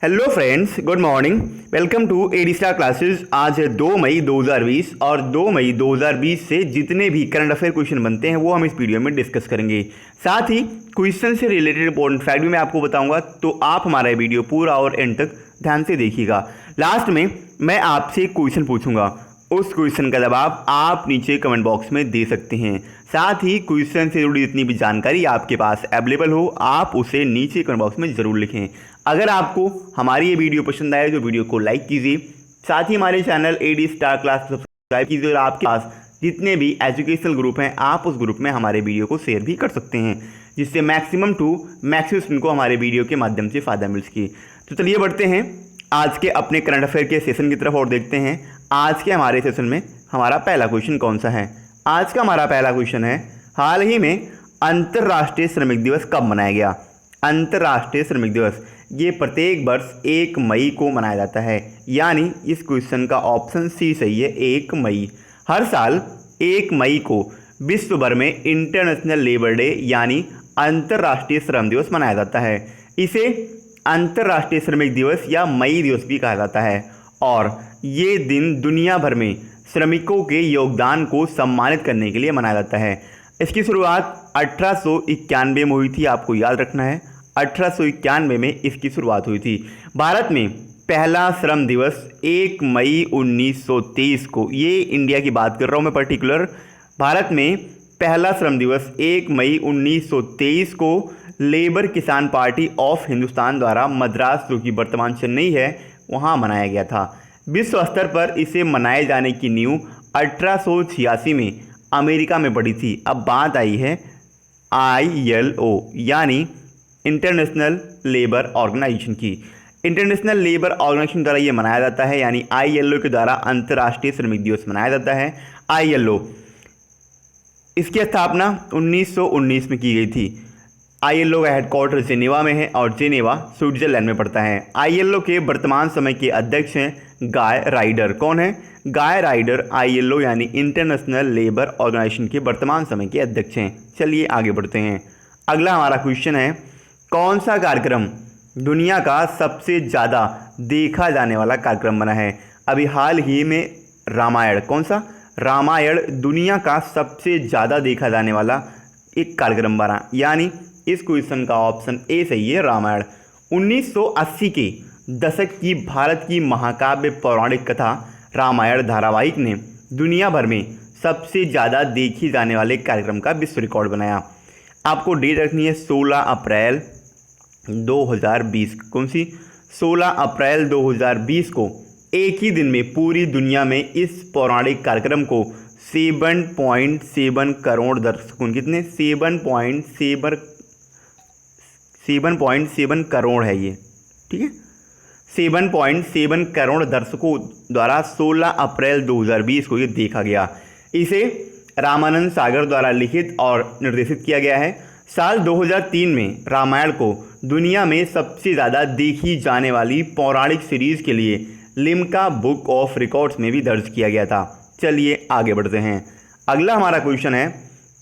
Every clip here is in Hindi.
Hello friends, good morning. Welcome to AD star classes. आज है 2 मई 2020 और 2 मई 2020 से जितने भी करंट अफेयर क्वेश्चन बनते हैं वो हम इस वीडियो में डिस्कस करेंगे। साथ ही क्वेश्चन से रिलेटेड इंपॉर्टेंट फैक्ट भी मैं आपको बताऊंगा, तो आप हमारा वीडियो पूरा और एंड तक ध्यान से देखिएगा। लास्ट में मैं आपसे एक क्वेश्चन पूछूंगा, उस क्वेश्चन का जवाब आप नीचे कमेंट बॉक्स में दे सकते हैं। साथ ही क्वेश्चन से जुड़ी जितनी भी जानकारी आपके पास अवेलेबल हो, आप उसे नीचे कमेंट बॉक्स में ज़रूर लिखें। अगर आपको हमारी ये वीडियो पसंद आए तो वीडियो को लाइक कीजिए। साथ ही हमारे channel AD star class subscribe कीजिए और आपके पास जितने भी एजुकेशनल ग्रुप हैं आप उस ग्रुप में हमारे वीडियो को शेयर भी कर सकते हैं, जिससे मैक्सिमम स्टूडेंट को हमारे वीडियो के माध्यम से फ़ायदा मिल सके। तो चलिए बढ़ते हैं आज के अपने करंट अफेयर के सेशन की तरफ और देखते हैं आज के हमारे सेशन में हमारा पहला क्वेश्चन कौन सा है। आज का हमारा पहला क्वेश्चन है, हाल ही में अंतर्राष्ट्रीय श्रमिक दिवस कब मनाया गया। अंतर्राष्ट्रीय श्रमिक दिवस ये प्रत्येक वर्ष 1 मई को मनाया जाता है, यानी इस क्वेश्चन का ऑप्शन सी सही है, 1 मई। हर साल 1 मई को विश्व भर में इंटरनेशनल लेबर डे यानी अंतर्राष्ट्रीय श्रम दिवस मनाया जाता है। इसे अंतर्राष्ट्रीय श्रमिक दिवस या मई दिवस भी कहा जाता है और ये दिन दुनिया भर में श्रमिकों के योगदान को सम्मानित करने के लिए मनाया जाता है। इसकी शुरुआत 1891 में हुई थी, आपको याद रखना है, 1891 में इसकी शुरुआत हुई थी। भारत में पहला श्रम दिवस 1 मई 1923 को, ये इंडिया की बात कर रहा हूँ मैं पर्टिकुलर, भारत में पहला श्रम दिवस 1 मई 1923 को लेबर किसान पार्टी ऑफ हिंदुस्तान द्वारा मद्रास, जो कि वर्तमान चेन्नई है, वहाँ मनाया गया था। विश्व स्तर पर इसे मनाए जाने की नींव 1886 में अमेरिका में पड़ी थी। अब बात आई है ILO यानी इंटरनेशनल लेबर ऑर्गेनाइजेशन की। इंटरनेशनल लेबर ऑर्गेनाइजेशन द्वारा ये मनाया जाता है, यानी ILO के द्वारा अंतर्राष्ट्रीय श्रमिक दिवस मनाया जाता है। ILO इसकी स्थापना 1919 में की गई थी। ILO का हेडक्वार्टर जेनेवा में है और जेनेवा स्विट्जरलैंड में पड़ता है। ILO के वर्तमान समय के अध्यक्ष हैं गाय राइडर। कौन है? गाय राइडर ILO यानी इंटरनेशनल लेबर ऑर्गेनाइजेशन के वर्तमान समय के अध्यक्ष हैं। चलिए आगे बढ़ते हैं। अगला हमारा क्वेश्चन है, कौन सा कार्यक्रम दुनिया का सबसे ज़्यादा देखा जाने वाला कार्यक्रम बना है। अभी हाल ही में रामायण, कौन सा? रामायण दुनिया का सबसे ज़्यादा देखा जाने वाला एक कार्यक्रम बना, यानी इस क्वेश्चन का ऑप्शन ए सही है, रामायण। 1980 के दशक की भारत की महाकाव्य पौराणिक कथा रामायण धारावाहिक ने दुनिया भर में सबसे ज़्यादा देखी जाने वाले कार्यक्रम का विश्व रिकॉर्ड बनाया। आपको डेट रखनी है 16 अप्रैल 2020। कौन सी? 16 अप्रैल 2020 को एक ही दिन में पूरी दुनिया में इस पौराणिक कार्यक्रम को 7.7 करोड़ दर्शकों, कितने? 7.7 करोड़ है ये, ठीक है, 7.7 करोड़ दर्शकों द्वारा 16 अप्रैल 2020 को ये देखा गया। इसे रामानंद सागर द्वारा लिखित और निर्देशित किया गया है। साल 2003 में रामायण को दुनिया में सबसे ज़्यादा देखी जाने वाली पौराणिक सीरीज के लिए लिम्का बुक ऑफ रिकॉर्ड्स में भी दर्ज किया गया था। चलिए आगे बढ़ते हैं। अगला हमारा क्वेश्चन है,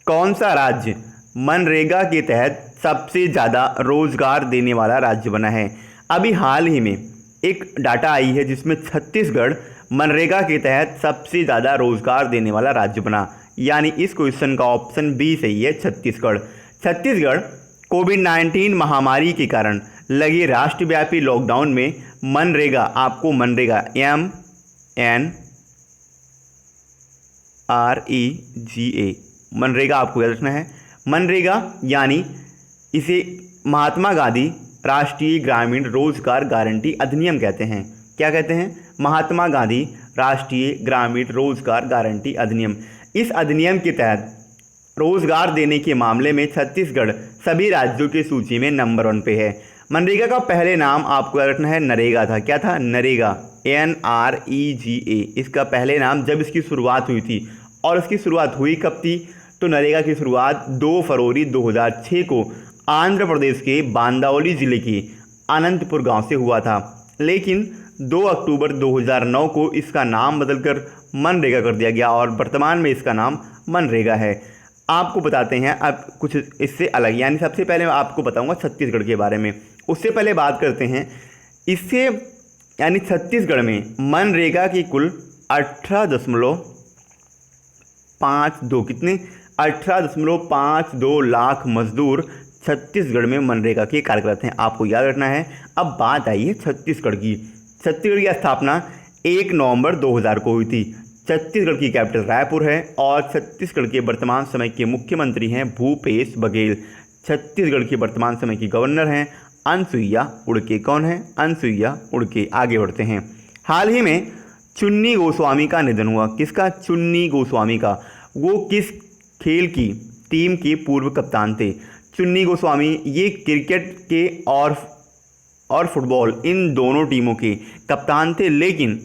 कौन सा राज्य मनरेगा के तहत सबसे ज़्यादा रोजगार देने वाला राज्य बना है। अभी हाल ही में एक डाटा आई है जिसमें छत्तीसगढ़ मनरेगा के तहत सबसे ज़्यादा रोजगार देने वाला राज्य बना, यानी इस क्वेश्चन का ऑप्शन बी सही है, छत्तीसगढ़। छत्तीसगढ़ कोविड-19 महामारी के कारण लगे राष्ट्रव्यापी लॉकडाउन में मनरेगा, आपको मनरेगा MNREGA मनरेगा आपको याद रखना है। मनरेगा यानी इसे महात्मा गांधी राष्ट्रीय ग्रामीण रोजगार गारंटी अधिनियम कहते हैं। क्या कहते हैं? महात्मा गांधी राष्ट्रीय ग्रामीण रोजगार गारंटी अधिनियम। इस अधिनियम के तहत रोजगार देने के मामले में छत्तीसगढ़ सभी राज्यों की सूची में नंबर 1 पे है। मनरेगा का पहले नाम आपको याद रखना है, नरेगा था। क्या था? नरेगा, NREGA। इसका पहले नाम, जब इसकी शुरुआत हुई थी, और इसकी शुरुआत हुई कब थी? तो नरेगा की शुरुआत 2 फरवरी 2006 को आंध्र प्रदेश के बांदावली जिले के अनंतपुर गांव से हुआ था, लेकिन 2 अक्टूबर 2009 को इसका नाम बदलकर मनरेगा कर दिया गया और वर्तमान में इसका नाम मनरेगा है। आपको बताते हैं अब कुछ इससे अलग, यानी सबसे पहले मैं आपको बताऊंगा छत्तीसगढ़ के बारे में। उससे पहले बात करते हैं इससे यानी छत्तीसगढ़ में मनरेगा की कुल 18.52 कितने 18.52 लाख मजदूर छत्तीसगढ़ में मनरेगा के कार्य करते हैं, आपको याद रखना है। अब बात आई है छत्तीसगढ़ की। छत्तीसगढ़ की स्थापना 1 नवंबर 2000 को हुई थी। छत्तीसगढ़ की कैपिटल रायपुर है और छत्तीसगढ़ के वर्तमान समय के मुख्यमंत्री हैं भूपेश बघेल। छत्तीसगढ़ के वर्तमान समय की गवर्नर हैं अनसुईया उड़के। कौन है? अनसुईया उड़के। आगे बढ़ते हैं। हाल ही में चुन्नी गोस्वामी का निधन हुआ। किसका? चुन्नी गोस्वामी का। वो किस खेल की टीम के पूर्व कप्तान थे? चुन्नी गोस्वामी ये क्रिकेट के और फुटबॉल इन दोनों टीमों के कप्तान थे। लेकिन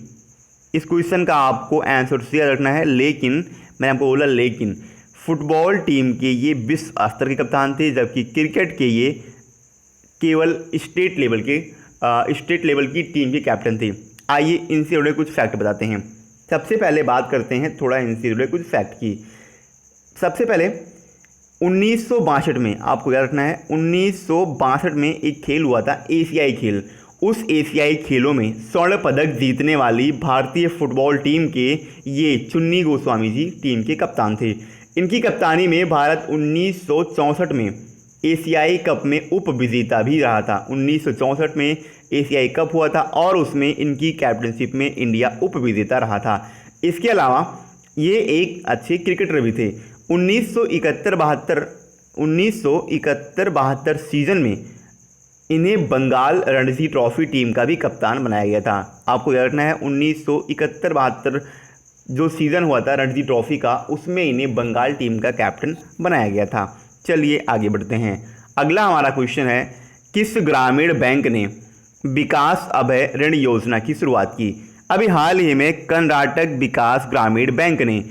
इस क्वेश्चन का आपको आंसर से याद रखना है, लेकिन मैंने आपको बोला लेकिन फुटबॉल टीम के ये विश्व स्तर के कप्तान थे, जबकि क्रिकेट के ये केवल स्टेट लेवल की टीम के कैप्टन थे। आइए इनसे जुड़े कुछ फैक्ट बताते हैं। सबसे पहले बात करते हैं थोड़ा इनसे जुड़े कुछ फैक्ट की। सबसे पहले 1962 में, आपको याद रखना है, 1962 में एक खेल हुआ था एशियाई खेल। उस एशियाई खेलों में स्वर्ण पदक जीतने वाली भारतीय फुटबॉल टीम के ये चुन्नी गोस्वामी जी टीम के कप्तान थे। इनकी कप्तानी में भारत 1964 में एशियाई कप में उप विजेता भी रहा था। 1964 में एशियाई कप हुआ था और उसमें इनकी कैप्टनशिप में इंडिया उप विजेता रहा था। इसके अलावा ये एक अच्छे क्रिकेटर भी थे। 1971-72 सीजन में इन्हें बंगाल रणजी ट्रॉफी टीम का भी कप्तान बनाया गया था। आपको याद रखना है 1971-72 जो सीज़न हुआ था रणजी ट्रॉफी का, उसमें इन्हें बंगाल टीम का कैप्टन बनाया गया था। चलिए आगे बढ़ते हैं। अगला हमारा क्वेश्चन है, किस ग्रामीण बैंक ने विकास अभय ऋण योजना की शुरुआत की? अभी हाल ही में कर्नाटक विकास ग्रामीण बैंक ने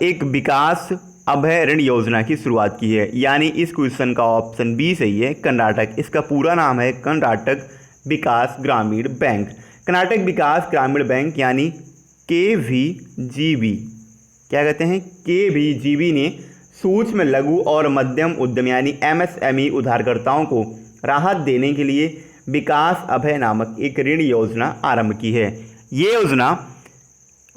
एक विकास अभय ऋण योजना की शुरुआत की है। यानी इस क्वेश्चन का ऑप्शन बी सही है, कर्नाटक। इसका पूरा नाम है कर्नाटक विकास ग्रामीण बैंक। कर्नाटक विकास ग्रामीण बैंक यानी KVGB, क्या कहते हैं? KVGB ने सूक्ष्म लघु और मध्यम उद्यम यानी MSME उधारकर्ताओं को राहत देने के लिए विकास अभय नामक एक ऋण योजना आरंभ की है। ये योजना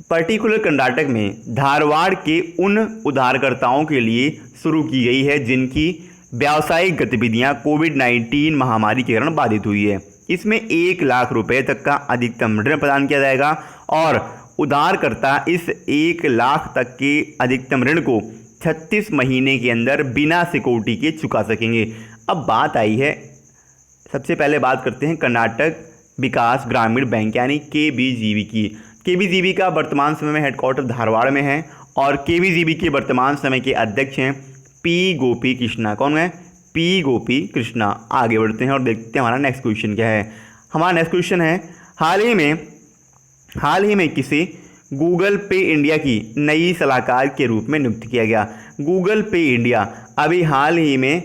पर्टिकुलर कर्नाटक में धारवाड़ के उन उधारकर्ताओं के लिए शुरू की गई है जिनकी व्यावसायिक गतिविधियां कोविड-19 महामारी के कारण बाधित हुई है। इसमें 1 लाख रुपए तक का अधिकतम ऋण प्रदान किया जाएगा और उधारकर्ता इस 1 लाख तक के अधिकतम ऋण को 36 महीने के अंदर बिना सिक्योरिटी के चुका सकेंगे। अब बात आई है, सबसे पहले बात करते हैं कर्नाटक विकास ग्रामीण बैंक यानी KVGB की। KVGB का वर्तमान समय में हेडक्वार्टर धारवाड़ में है और KVGB के वर्तमान समय के अध्यक्ष हैं P गोपी कृष्णा। कौन है? P गोपी कृष्णा। आगे बढ़ते हैं और देखते हैं हमारा नेक्स्ट क्वेश्चन क्या है। हमारा नेक्स्ट क्वेश्चन है, हाल ही में किसे गूगल पे इंडिया की नई सलाहकार के रूप में नियुक्त किया गया? गूगल पे इंडिया अभी हाल ही में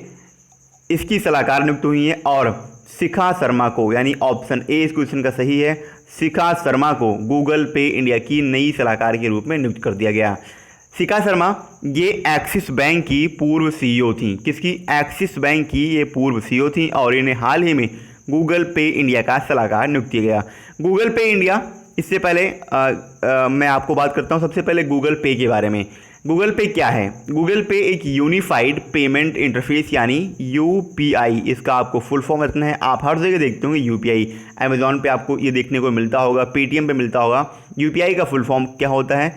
इसकी सलाहकार नियुक्त हुई है और शिखा शर्मा को, यानी ऑप्शन ए इस क्वेश्चन का सही है, शिखा शर्मा को गूगल पे इंडिया की नई सलाहकार के रूप में नियुक्त कर दिया गया। शिखा शर्मा ये एक्सिस बैंक की पूर्व CEO थी। किसकी? एक्सिस बैंक की ये पूर्व CEO थी और इन्हें हाल ही में गूगल पे इंडिया का सलाहकार नियुक्त किया गया। गूगल पे इंडिया, इससे पहले मैं आपको बात करता हूँ सबसे पहले गूगल पे के बारे में। गूगल पे क्या है? गूगल पे एक यूनिफाइड पेमेंट इंटरफेस यानी UPI, इसका आपको फुल फॉर्म रखना है। आप हर जगह देखते होंगे UPI, अमेजॉन पे आपको ये देखने को मिलता होगा, Paytm पे मिलता होगा। UPI का फुल फॉर्म क्या होता है?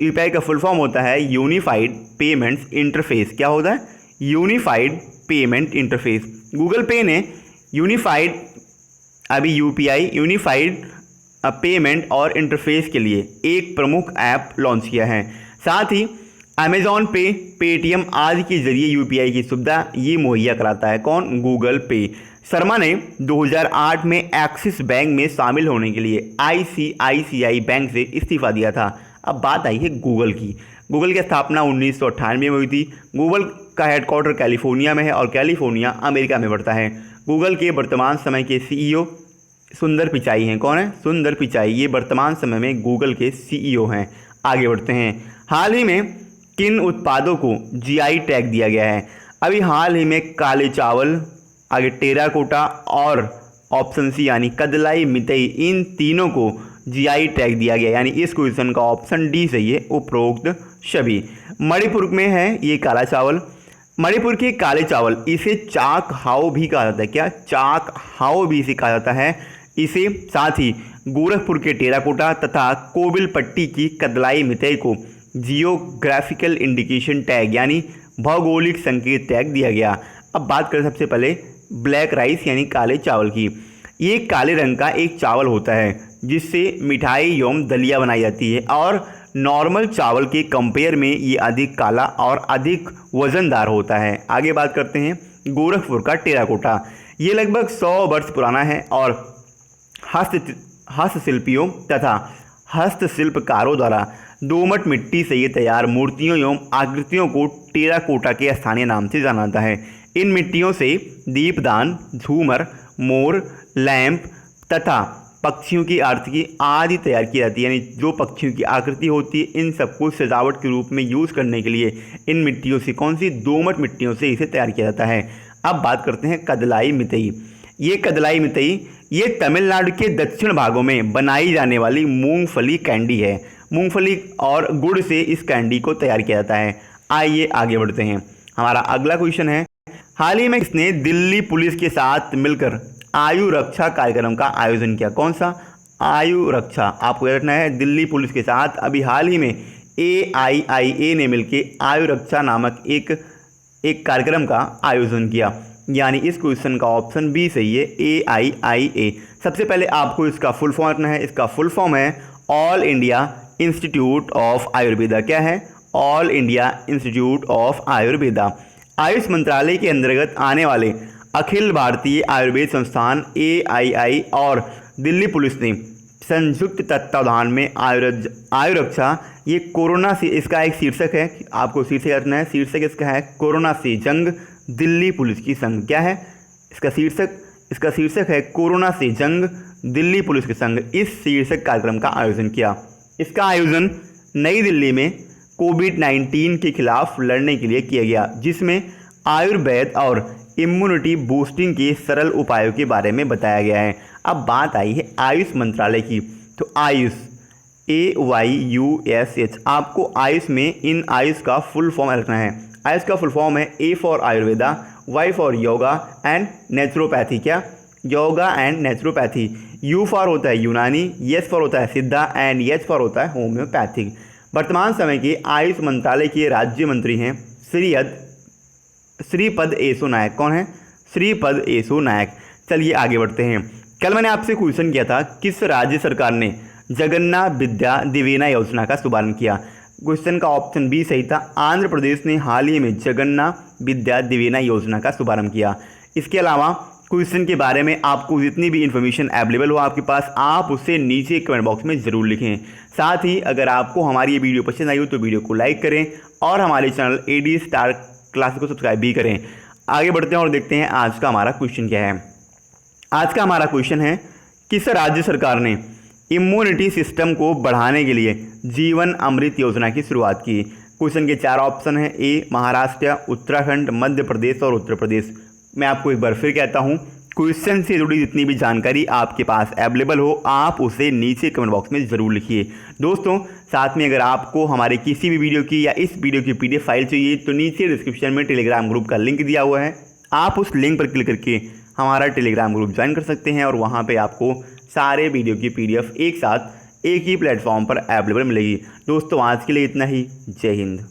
UPI का फुल फॉर्म होता है यूनिफाइड पेमेंट्स इंटरफेस। क्या होता है? Unified payment interface. गूगल पे ने UPI यूनिफाइड पेमेंट और इंटरफेस के लिए एक प्रमुख ऐप लॉन्च किया है। साथ ही अमेजॉन पे, Paytm आदि के जरिए UPI की सुविधा ये मुहैया कराता है। कौन? गूगल पे। शर्मा ने 2008 में एक्सिस बैंक में शामिल होने के लिए ICICI बैंक से इस्तीफा दिया था। अब बात आई है गूगल की। गूगल की स्थापना 1998 में हुई थी। गूगल का हेडक्वार्टर कैलिफोर्निया में है और कैलिफोर्निया अमेरिका में पड़ता है। गूगल के वर्तमान समय के CEO सुंदर पिचाई हैं। कौन है? सुंदर पिचाई। ये वर्तमान समय में गूगल के CEO हैं। आगे बढ़ते हैं। हाल ही में किन उत्पादों को GI टैग दिया गया है? अभी हाल ही में काले चावल, आगे टेराकोटा ऑप्शन सी यानी कदलाई, मितई, इन तीनों को जीआई टैग दिया गया, यानी इस क्वेश्चन का ऑप्शन डी सही है, उपरोक्त सभी। मणिपुर में है ये काला चावल। मणिपुर के काले चावल इसे चाक हाओ भी कहा जाता है। क्या? चाक हाओ भी इसे कहा जाता है इसे। साथ ही गोरखपुर के टेराकोटा तथा कोविलपट्टी की कदलाई मितई को जियोग्राफिकल इंडिकेशन टैग यानी भौगोलिक संकेत टैग दिया गया। अब बात करें सबसे पहले ब्लैक राइस यानी काले चावल की। ये काले रंग का एक चावल होता है जिससे मिठाई एवं दलिया बनाई जाती है और नॉर्मल चावल के कंपेयर में ये अधिक काला और अधिक वजनदार होता है। आगे बात करते हैं गोरखपुर का टेराकोटा। ये लगभग 100 वर्ष पुराना है और हस्तशिल्पियों तथा हस्तशिल्पकारों द्वारा दोमट मिट्टी से ये तैयार मूर्तियों एवं आकृतियों को टेराकोटा के स्थानीय नाम से जाना जाता है। इन मिट्टियों से दीपदान, झूमर, मोर, लैंप तथा पक्षियों की आकृति आदि तैयार की जाती है। यानी जो पक्षियों की आकृति होती है इन सबको सजावट के रूप में यूज़ करने के लिए इन मिट्टियों से, कौन सी? दोमट मिट्टियों से इसे तैयार किया जाता है। अब बात करते हैं कदलाई मितई। ये कदलाई मितई ये तमिलनाडु के दक्षिण भागों में बनाई जाने वाली मूंगफली कैंडी है। मूंगफली और गुड़ से इस कैंडी को तैयार किया जाता है। आइए आगे बढ़ते हैं। हमारा अगला क्वेश्चन है, हाल ही में किसने दिल्ली पुलिस के साथ मिलकर आयु रक्षा कार्यक्रम का आयोजन किया? कौन सा? आयु रक्षा। आपको याद रखना है, दिल्ली पुलिस के साथ अभी हाल ही में AIIA ने मिलकर आयु रक्षा नामक एक कार्यक्रम का आयोजन किया। यानी इस क्वेश्चन का ऑप्शन बी सही है, AIIA। सबसे पहले आपको इसका फुल फॉर्म रखना है। इसका फुल फॉर्म है all India institute of Ayurveda. क्या है? All India institute of Ayurveda. Ayush मंत्रालय के अंतर्गत आने वाले अखिल भारतीय आयुर्वेद संस्थान AII और दिल्ली पुलिस ने संयुक्त तत्वावधान में आयु रक्षा, ये कोरोना से, इसका एक शीर्षक है, आपको शीर्षक रखना है। शीर्षक इसका है कोरोना से जंग दिल्ली पुलिस की संग। क्या है इसका शीर्षक? इसका शीर्षक है कोरोना से जंग दिल्ली पुलिस के संग। इस शीर्षक कार्यक्रम का आयोजन किया। इसका आयोजन नई दिल्ली में कोविड-19 के खिलाफ लड़ने के लिए किया गया, जिसमें आयुर्वेद और इम्यूनिटी बूस्टिंग के सरल उपायों के बारे में बताया गया है। अब बात आई है आयुष मंत्रालय की। तो आयुष AYUSH, आपको आयुष में इन आयुष का फुल फॉर्म रखना है। आयुष का फुल फॉर्म है A for Ayurveda, Y for yoga and naturopathy. क्या? Yoga and naturopathy. U for होता है यूनानी, S फॉर होता है सिद्धा एंड H फॉर होता है होम्योपैथिक। वर्तमान समय के आयुष मंत्रालय के राज्य मंत्री हैं श्रीपद येसो नायक। कौन है? श्रीपद येसो नायक। चलिए आगे बढ़ते हैं। कल मैंने आपसे क्वेश्चन किया था, किस राज्य सरकार ने जगन्नाथ विद्या दिवेना योजना का शुभारंभ किया? क्वेश्चन का ऑप्शन बी सही था। आंध्र प्रदेश ने हाल ही में जगन्नाथ विद्या दिवेना योजना का शुभारंभ किया। इसके अलावा क्वेश्चन के बारे में आपको जितनी भी इन्फॉर्मेशन अवेलेबल हो आपके पास, आप उसे नीचे कमेंट बॉक्स में ज़रूर लिखें। साथ ही अगर आपको हमारी ये वीडियो पसंद आई हो तो वीडियो को लाइक करें और हमारे चैनल AD स्टार क्लासेस को सब्सक्राइब भी करें। आगे बढ़ते हैं और देखते हैं आज का हमारा क्वेश्चन क्या है। आज का हमारा क्वेश्चन है, किस राज्य सरकार ने इम्यूनिटी सिस्टम को बढ़ाने के लिए जीवन अमृत योजना की शुरुआत की? क्वेश्चन के 4 ऑप्शन हैं। A महाराष्ट्र, उत्तराखंड, मध्य प्रदेश और उत्तर प्रदेश। मैं आपको एक बार फिर कहता हूँ, क्वेश्चन से जुड़ी जितनी भी जानकारी आपके पास अवेलेबल हो आप उसे नीचे कमेंट बॉक्स में ज़रूर लिखिए। दोस्तों साथ में अगर आपको हमारे किसी भी वीडियो की या इस वीडियो की PDF फाइल चाहिए तो नीचे डिस्क्रिप्शन में टेलीग्राम ग्रुप का लिंक दिया हुआ है, आप उस लिंक पर क्लिक करके हमारा टेलीग्राम ग्रुप ज्वाइन कर सकते हैं और वहाँ पर आपको सारे वीडियो की PDF एक साथ एक ही प्लेटफॉर्म पर अवेलेबल मिलेगी। दोस्तों आज के लिए इतना ही। जय हिंद।